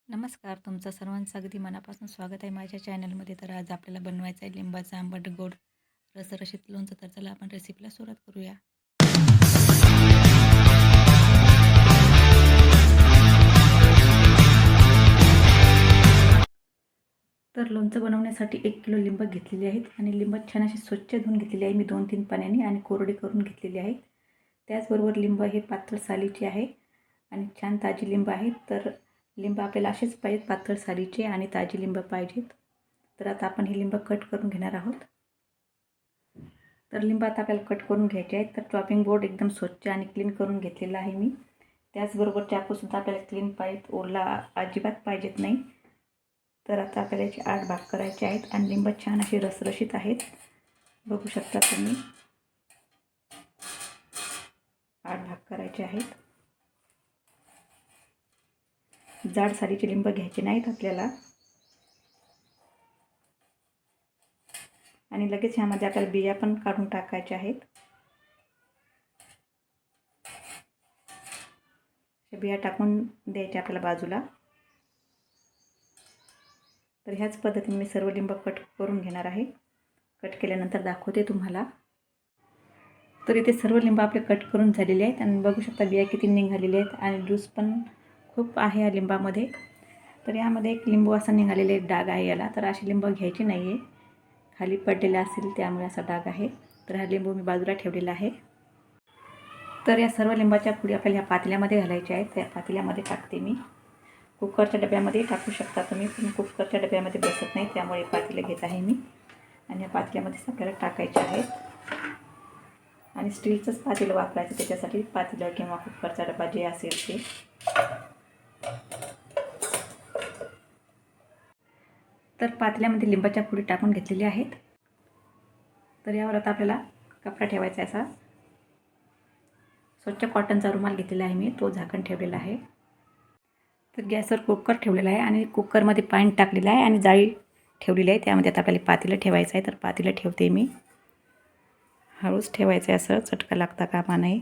नमस्कार. तुमचं सर्वांचं अगदी मनापासून स्वागत आहे माझ्या चॅनलमध्ये. तर आज आपल्याला बनवायचं आहे लिंबाचं आंबट गोड रसरशीत लोणचं. तर चला आपण रेसिपीला सुरुवात करूया. तर लोणचं बनवण्यासाठी 1 किलो लिंब घेतलेली आहेत आणि लिंब छान अशी स्वच्छ धुवून घेतलेली आहे मी 2-3 पाण्याने आणि कोरडी करून घेतलेली आहे. त्याचबरोबर लिंब हे पातळ सालीचे आहे आणि छान ताजी लिंब आहेत. तर लिंब आपल्याला असेच पाहिजेत, पातळ सालीचे आणि ताजी लिंब पाहिजेत. तर आता आपण हे लिंब कट करून घेणार आहोत. तर लिंब आता आपल्याला कट करून घ्यायचे आहेत. तर चॉपिंग बोर्ड एकदम स्वच्छ आणि क्लीन करून घेतलेला आहे मी. त्याचबरोबर चाकूसुद्धा आपल्याला क्लीन पाहिजेत, ओला अजिबात पाहिजेत नाही. तर आता आपल्याला याचे 8 भाग करायचे आहेत आणि लिंब छान असे रसरशीत आहेत, बघू शकता तुम्ही. 8 भाग करायचे आहेत. जाड सालीचे लिंब घ्यायचे नाहीत आपल्याला. आणि लगेच ह्यामध्ये आपल्याला बिया पण काढून टाकायच्या आहेत. बिया टाकून द्यायच्या आपल्याला बाजूला. तर ह्याच पद्धतीने मी सर्व लिंब कट करून घेणार आहे. कट केल्यानंतर दाखवते तुम्हाला. तर इथे सर्व लिंब आपले कट करून झालेले आहेत आणि बघू शकता बिया किती निघालेले आहेत आणि ज्यूस पण खूप आहे या लिंबामध्ये. तर यामध्ये एक लिंबू असा निघालेले डाग आहे याला. तर अशी लिंब घ्यायची नाही आहे, खाली पडलेला असेल त्यामुळे असा डाग आहे. तर हा लिंबू मी बाजूला ठेवलेला आहे. तर या सर्व लिंबाच्या पुडी आपल्याला ह्या पातेल्यामध्ये घालायच्या आहेत. त्या पातेल्यामध्ये टाकते मी. कुकरच्या डब्यामध्ये टाकू शकता तुम्ही, पण कुकरच्या डब्यामध्ये बसत नाही त्यामुळे पातेलं घेत आहे मी. आणि या पातेल्यामध्येच आपल्याला टाकायचे आहेत आणि स्टीलचंच पातेलं वापरायचं त्याच्यासाठी. पातेलं किंवा कुकरचा डबा जे असेल ते. तर पातेल्यामध्ये लिंबाच्या पुडी टाकून घेतलेल्या आहेत. तर यावर आता आपल्याला कपडा ठेवायचा आहे. असा स्वच्छ कॉटनचा रुमाल घेतलेला आहे मी, तो झाकण ठेवलेला आहे. तर गॅसवर कुकर ठेवलेला आहे आणि कुकरमध्ये पाणी टाकलेलं आहे आणि जाळी ठेवलेली आहे. त्यामध्ये आता आपल्याला पातेलं ठेवायचं आहे. तर पातेलं ठेवते मी. हळूच ठेवायचं आहे, असं चटका लागता कामा नये.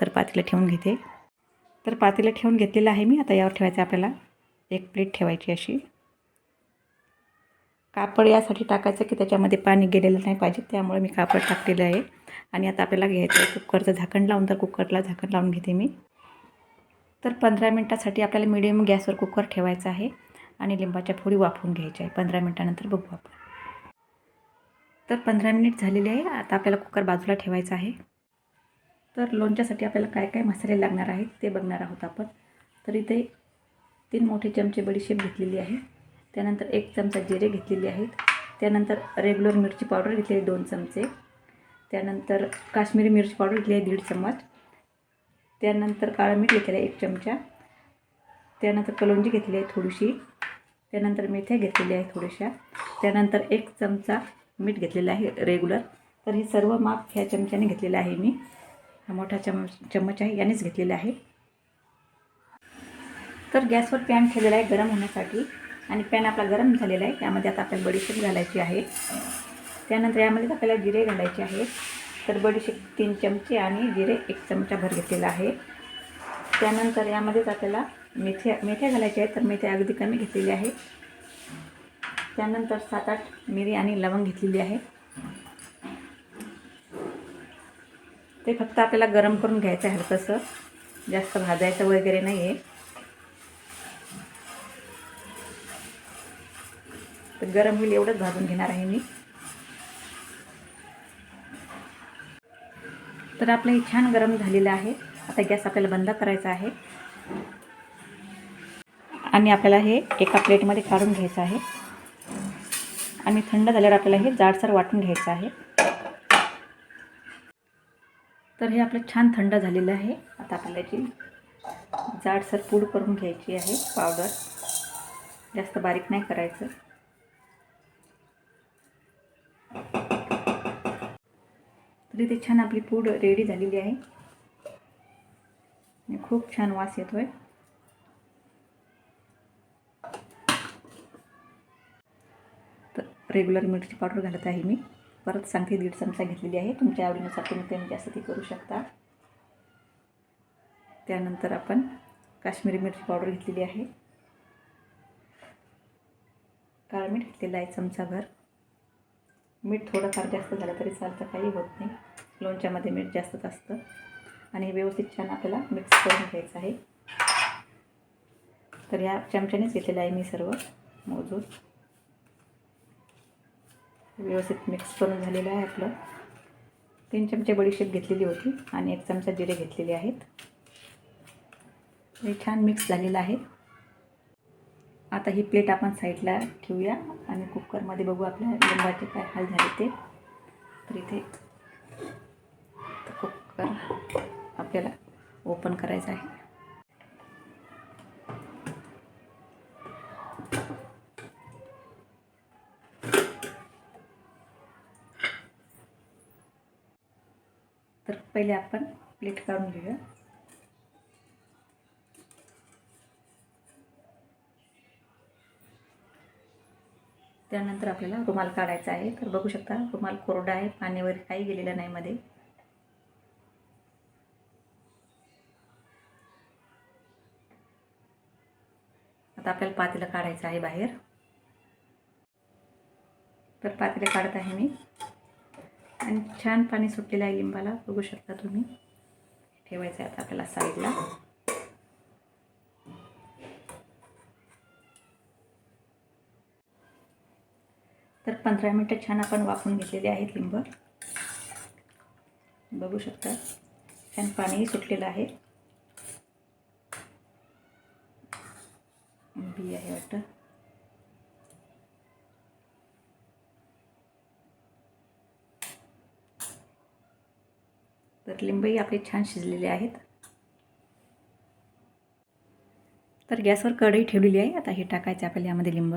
तर पातेलं ठेवून घेते. तर पातेलं ठेवून घेतलेलं आहे मी. आता यावर ठेवायचं आपल्याला एक प्लेट ठेवायची अशी. कापड यासाठी टाकायचं की त्याच्यामध्ये पाणी गेलेलं नाही पाहिजे, त्यामुळे मी कापड टाकलेलं आहे. आणि आता आपल्याला घ्यायचं आहे कुकरचं झाकण लावून. तर कुकरला झाकण लावून घेते मी. तर 15 मिनटासाठी आपल्याला मीडियम गॅसवर कुकर ठेवायचा आहे आणि लिंबाच्या फोडी वाफवून घ्यायच्या आहे. 15 मिनटानंतर बघू आपण. तर 15 मिनिट झालेले आहे. आता आपल्याला कुकर बाजूला ठेवायचा आहे. तर लोणच्यासाठी आपल्याला काय काय मसाले लागणार आहेत ते बघणार आहोत आपण. तर इथे 3 मोठे चमचे बडीशेप घेतलेली आहे. त्यानंतर 1 चमचा जिरे घेतलेले आहेत. त्यानंतर रेग्युलर मिरची पावडर घेतली आहे 2 चमचे. त्यानंतर काश्मीरी मिरची पावडर घेतली आहे 1.5 चम्मच. त्यानंतर काळं मीठ घेतलेलं आहे 1 चमचा. त्यानंतर कलोंजी घेतली आहे थोडीशी. त्यानंतर मेथ्या घेतलेल्या आहेत थोड्याशा. त्यानंतर 1 चमचा मीठ घेतलेलं आहे रेग्युलर. तर हे सर्व माप ह्या चमच्याने घेतलेलं आहे मी. हा मोठा चम्मच आहे, यानेच घेतलेला आहे. तर गॅसवर पॅन ठेवलेला आहे गरम होण्यासाठी आणि पॅन आपला गरम झालेला आहे. त्यामध्ये आता आपल्याला बडीशेप घालायची आहे. त्यानंतर यामध्ये आपल्याला जिरे घालायचे आहेत. तर बडीशेप 3 चमचे आणि जिरे 1 चमचाभर घेतलेला आहे. त्यानंतर यामध्येच आपल्याला मेथ्या घालायच्या आहेत. तर मेथ्या अगदी कमी घेतलेल्या आहेत. त्यानंतर 7-8 मिरी आणि लवंग घेतलेली आहे. ते फक्त आपल्याला गरम करून घ्यायचं आहे हलकंसं, जास्त भाजायचं वगैरे नाही आहे. तर गरम होईल एवढंच भाजून घेणार आहे मी. तर आपलं हे छान गरम झालेलं आहे. आता गॅस आपल्याला बंद करायचा आहे आणि आपल्याला हे एका प्लेटमध्ये काढून घ्यायचं आहे आणि थंड झाल्यावर आपल्याला हे जाडसर वाटून घ्यायचं आहे. तर हे आपलं छान थंड झालेलं आहे. आता आपल्याला याची जाडसर पूड करून घ्यायची आहे, पावडर. जास्त बारीक नाही करायचं. तर इथे छान आपली पूड रेडी झालेली आहे आणि खूप छान वास येतोय. तर रेग्युलर मिरची पावडर घालत आहे मी. परत सांगते 1.5 चमचा घेतलेली आहे. तुमच्या आवडीनुसार तुम्ही कमी जास्त ती करू शकता. त्यानंतर आपण काश्मीरी मिरची पावडर घेतलेली आहे. काळं मीठ घेतलेलं आहे चमचाभर. मीठ थोडंफार जास्त झालं तरी चालतं, काही होत नाही, लोणच्यामध्ये मीठ जास्तच असतं. आणि हे व्यवस्थित छान आपल्याला मिक्स करून घ्यायचं आहे. तर या चमच्यानेच घेतलेलं आहे मी सर्व मोजून. व्यवस्थित मिक्स करून झालेलं आहे आपलं. 3 चमचे बडीशेप घेतलेली होती आणि 1 चमचा जिरे घेतलेले आहेत. हे छान मिक्स झालेलं आहे. आता ही प्लेट आपण साईडला ठेवूया आणि कुकरमध्ये बघू आपल्या लिंबाचे काय हाल झाले ते. तर इथे कुकर आपल्याला ओपन करायचं आहे. तर पहिले आपण प्लेट काढून घेऊया. त्यानंतर आपल्याला रुमाल काढायचा आहे. तर बघू शकता रुमाल कोरडा आहे, पाणी वगैरे काही गेलेलं नाही मध्ये. आता आपल्याला पातेलं काढायचं आहे बाहेर. तर पातेलं काढत आहे मी आणि छान पाणी सुटलेलं आहे लिंबाला, बघू शकता तुम्ही. ठेवायचं आहे आता आपल्याला साईडला. तर 15 मिनिटं छान आपण वाफवून घेतलेले आहेत लिंब. बघू शकता छान पाणीही सुटलेलं आहे. बी आहे वाटतं. तर लिंबही आपले छान शिजलेले आहेत. तर गॅसवर कढई ठेवलेली आहे. आता हे टाकायचं आपल्याला यामध्ये लिंब.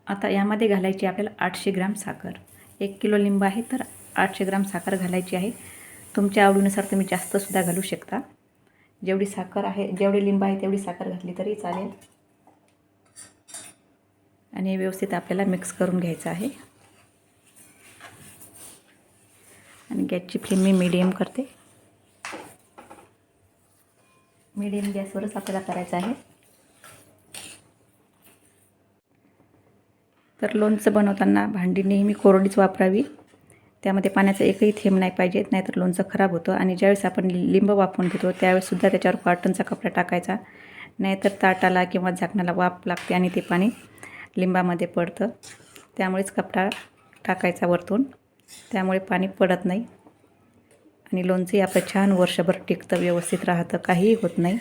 आता यामध्ये घालायची आपल्याला 800 ग्राम साखर. 1 किलो लिंब आहे तर 800 ग्राम साखर घालायची आहे. तुमच्या आवडीनुसार तुम्ही जास्तसुद्धा घालू शकता. जेवढी साखर आहे, जेवढे लिंब आहे तेवढी साखर घातली तरी चालेल. आणि व्यवस्थित आपल्याला मिक्स करून घ्यायचं आहे. आणि गॅसची फ्लेम मी मीडियम करते. मीडियम गॅसवरच आपल्याला करायचं आहे. तर लोणचं बनवताना भांडी नेहमी कोरडीच वापरावी. त्यामध्ये पाण्याचा एकही थेंब नाही पाहिजे, नाहीतर लोणचं खराब होतं. आणि ज्यावेळेस आपण लिंब वाफवून घेतो त्यावेळेससुद्धा त्याच्यावर कॉटनचा कपडा टाकायचा, नाहीतर ताटाला किंवा झाकणाला वाफ लागते आणि ते पाणी लिंबामध्ये पडतं. त्यामुळेच कपडा टाकायचा वरतून, त्यामुळे पाणी पडत नाही. आणि लोणचंही आपलं छान वर्षभर टिकतं, व्यवस्थित राहतं, काहीही होत नाही.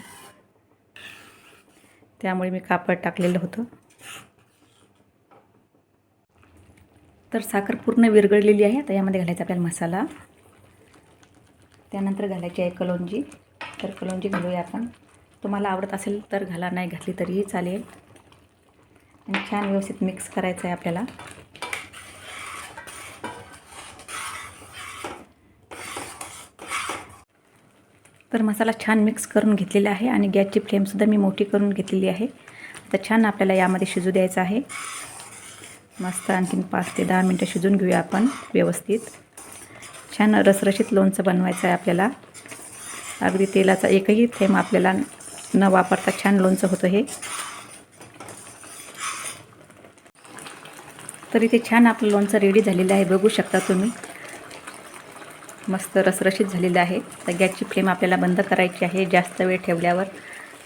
त्यामुळे मी कापड टाकलेलं होतं. तर साखर पूर्ण विरघळलेली आहे. आता यामध्ये घालायचा आपल्याला मसाला. त्यानंतर घालायची आहे कलोंजी. तर कलोंजी घालूया आपण. तुम्हाला आवडत असेल तर घाला, नाही घातली तरीही चालेल. आणि छान व्यवस्थित मिक्स करायचं आहे आपल्याला. तर मसाला छान मिक्स करून घेतलेला आहे आणि गॅसची फ्लेमसुद्धा मी मोठी करून घेतलेली आहे. आता छान आपल्याला यामध्ये शिजू द्यायचं आहे. मस्त आणखीन 5 ते 10 मिनटं शिजून घेऊया आपण व्यवस्थित. छान रसरशीत लोणचं बनवायचं आहे आपल्याला. अगदी तेलाचा एकही थेंब आपल्याला न वापरता छान लोणचं होतं हे. तर इथे छान आपलं लोणचं रेडी झालेलं आहे, बघू शकता तुम्ही. मस्त रसरशीत झालेलं आहे. तर गॅसची फ्लेम आपल्याला बंद करायची आहे. जास्त वेळ ठेवल्यावर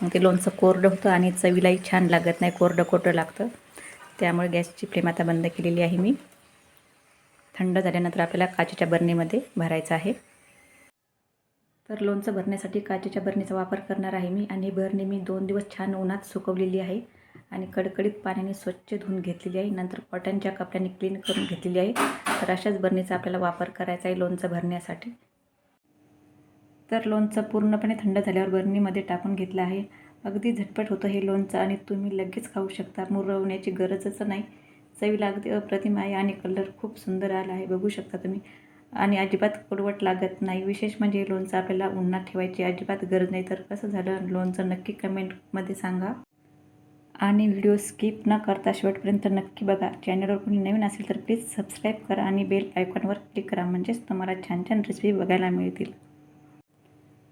मग ते लोणचं कोरडं होतं आणि चवीलाही छान लागत नाही, कोरडं कोरडं लागतं. त्यामुळे गॅसची फ्लेम आता बंद केलेली आहे मी. थंड झाल्यानंतर आपल्याला काचेच्या बरणीमध्ये भरायचं आहे. तर लोणचं भरण्यासाठी काचेच्या बरणीचा वापर करणार आहे मी. आणि बरणी मी 2 दिवस छान उन्हात सुकवलेली आहे आणि कडकडीत पाण्याने स्वच्छ धुवून घेतलेली आहे. नंतर कॉटनच्या कपड्याने क्लीन करून घेतलेली आहे. तर अशाच बरणीचा आपल्याला वापर करायचा आहे लोणचं भरण्यासाठी. तर लोणचं पूर्णपणे थंड झाल्यावर बरणीमध्ये टाकून घेतलं आहे. अगदी झटपट होतं हे लोणचं आणि तुम्ही लगेच खाऊ शकता, मुरवण्याची गरजच नाही. चवीला अगदी अप्रतिम आहे आणि कलर खूप सुंदर आला आहे, बघू शकता तुम्ही. आणि अजिबात कडवट लागत नाही. विशेष म्हणजे लोणचं आपल्याला उन्हात ठेवायची अजिबात गरज नाही. तर कसं झालं लोणचं नक्की कमेंटमध्ये सांगा. आणि व्हिडिओ स्किप न करता शेवटपर्यंत नक्की बघा. चॅनलवर कोणी नवीन असेल तर प्लीज सबस्क्राईब करा आणि बेल आयकॉनवर क्लिक करा, म्हणजेच तुम्हाला छान छान रेसिपी बघायला मिळतील.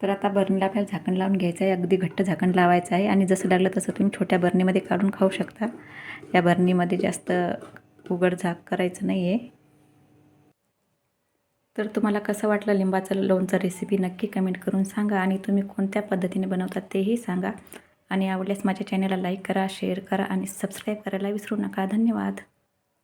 तर आता बरणीला आपल्याला झाकण लावून घ्यायचं आहे. अगदी घट्ट झाकण लावायचं आहे आणि जसं लागलं तसं तुम्ही छोट्या बरणीमध्ये काढून खाऊ शकता. या बरणीमध्ये जास्त उघड झाक करायचं नाही आहे. तर तुम्हाला कसं वाटलं लिंबाचं लोणचं रेसिपी नक्की कमेंट करून सांगा आणि तुम्ही कोणत्या पद्धतीने बनवता तेही सांगा. आणि आवडल्यास माझ्या चॅनलला लाईक करा, शेअर करा आणि सबस्क्राईब करायला विसरू नका. धन्यवाद.